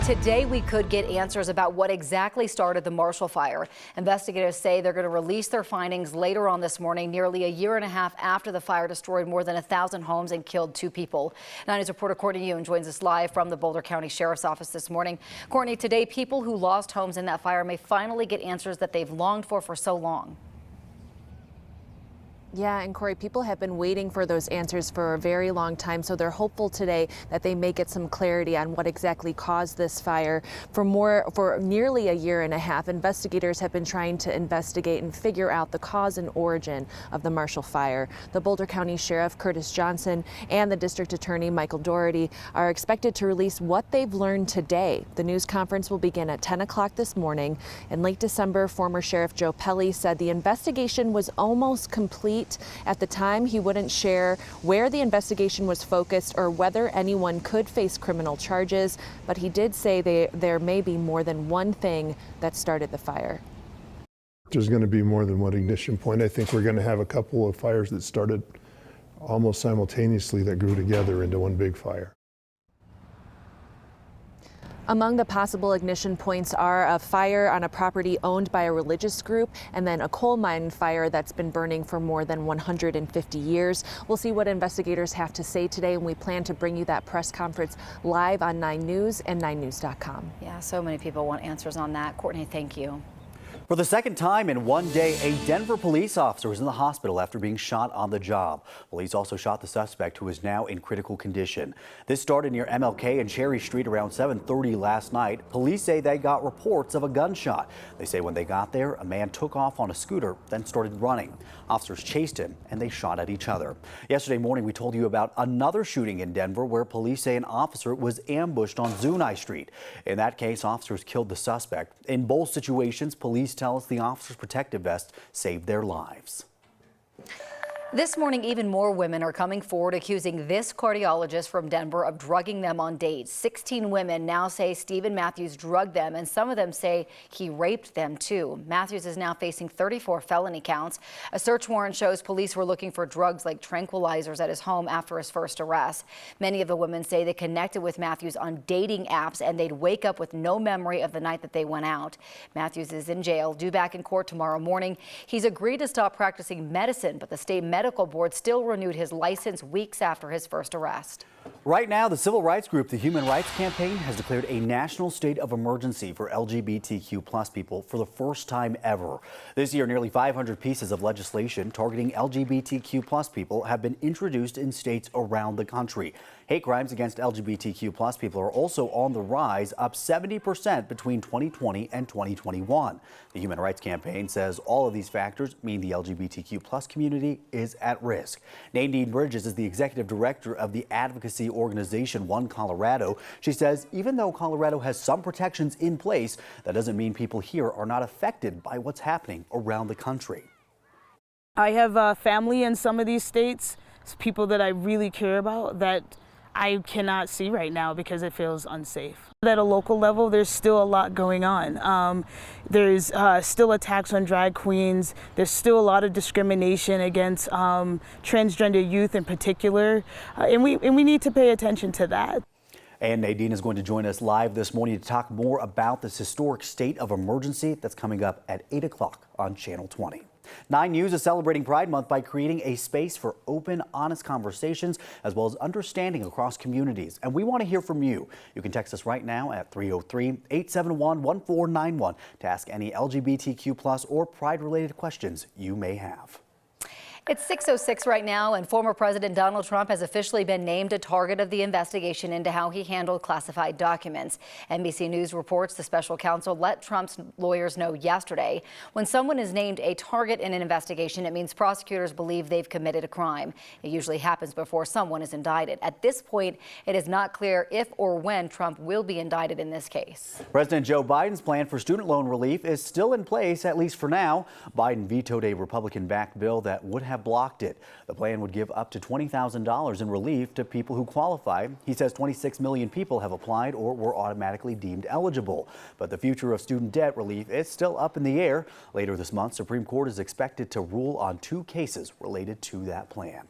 Today, we could get answers about what exactly started the Marshall Fire. Investigators say they're going to release their findings later on this morning, nearly a year and a half after the fire destroyed more than 1,000 homes and killed 2 people. 9 News reporter Courtney Yoon joins us live from the Boulder County Sheriff's Office this morning. Courtney, today, people who lost homes in that fire may finally get answers that they've longed for so long. Yeah, and Corey, people have been waiting for those answers for a very long time, so they're hopeful today that they may get some clarity on what exactly caused this fire. For nearly a year and a half, investigators have been trying to investigate and figure out the cause and origin of the Marshall Fire. The Boulder County Sheriff Curtis Johnson and the District Attorney Michael Doherty are expected to release what they've learned today. The news conference will begin at 10 o'clock this morning. In late December, former Sheriff Joe Pelly said the investigation was almost complete. At the time, he wouldn't share where the investigation was focused or whether anyone could face criminal charges, but he did say there may be more than one thing that started the fire. There's going to be more than one ignition point. I think we're going to have a couple of fires that started almost simultaneously that grew together into one big fire. Among the possible ignition points are a fire on a property owned by a religious group and then a coal mine fire that's been burning for more than 150 years. We'll see what investigators have to say today, and we plan to bring you that press conference live on 9 News and 9news.com. Yeah, so many people want answers on that. Courtney, thank you. For the second time in one day, a Denver police officer was in the hospital after being shot on the job. Police also shot the suspect, who is now in critical condition. This started near MLK and Cherry Street around 7:30 last night. Police say they got reports of a gunshot. They say when they got there, a man took off on a scooter, then started running. Officers chased him and they shot at each other. Yesterday morning, we told you about another shooting in Denver where police say an officer was ambushed on Zuni Street. In that case, officers killed the suspect. In both situations, police tell us the officer's protective vest saved their lives. This morning, even more women are coming forward accusing this cardiologist from Denver of drugging them on dates. 16 women now say Stephen Matthews drugged them, and some of them say he raped them too. Matthews is now facing 34 felony counts. A search warrant shows police were looking for drugs like tranquilizers at his home after his first arrest. Many of the women say they connected with Matthews on dating apps, and they'd wake up with no memory of the night that they went out. Matthews is in jail, due back in court tomorrow morning. He's agreed to stop practicing medicine, but the state medical board still renewed his license weeks after his first arrest. Right now, the civil rights group, the Human Rights Campaign, has declared a national state of emergency for LGBTQ+ people for the first time ever. This year, nearly 500 pieces of legislation targeting LGBTQ+ people have been introduced in states around the country. Hate crimes against LGBTQ+ people are also on the rise, up 70% between 2020 and 2021. The Human Rights Campaign says all of these factors mean the LGBTQ+ community is at risk. Nadine Bridges is the executive director of the advocacy organization One Colorado. She says even though Colorado has some protections in place, that doesn't mean people here are not affected by what's happening around the country. I have family in some of these states, people that I really care about that I cannot see right now because it feels unsafe. At a local level, there's still a lot going on. There's still attacks on drag queens. There's still a lot of discrimination against transgender youth in particular, and we need to pay attention to that. And Nadine is going to join us live this morning to talk more about this historic state of emergency that's coming up at 8 o'clock on Channel 20. 9 News is celebrating Pride Month by creating a space for open, honest conversations as well as understanding across communities. And we want to hear from you. You can text us right now at 303-871-1491 to ask any LGBTQ+ or Pride-related questions you may have. It's 6:06 right now, and former President Donald Trump has officially been named a target of the investigation into how he handled classified documents. NBC News reports the special counsel let Trump's lawyers know yesterday. When someone is named a target in an investigation, it means prosecutors believe they've committed a crime. It usually happens before someone is indicted. At this point, it is not clear if or when Trump will be indicted in this case. President Joe Biden's plan for student loan relief is still in place, at least for now. Biden vetoed a Republican-backed bill that would have blocked it. The plan would give up to $20,000 in relief to people who qualify. He says 26 million people have applied or were automatically deemed eligible. But the future of student debt relief is still up in the air. Later this month, Supreme Court is expected to rule on 2 cases related to that plan.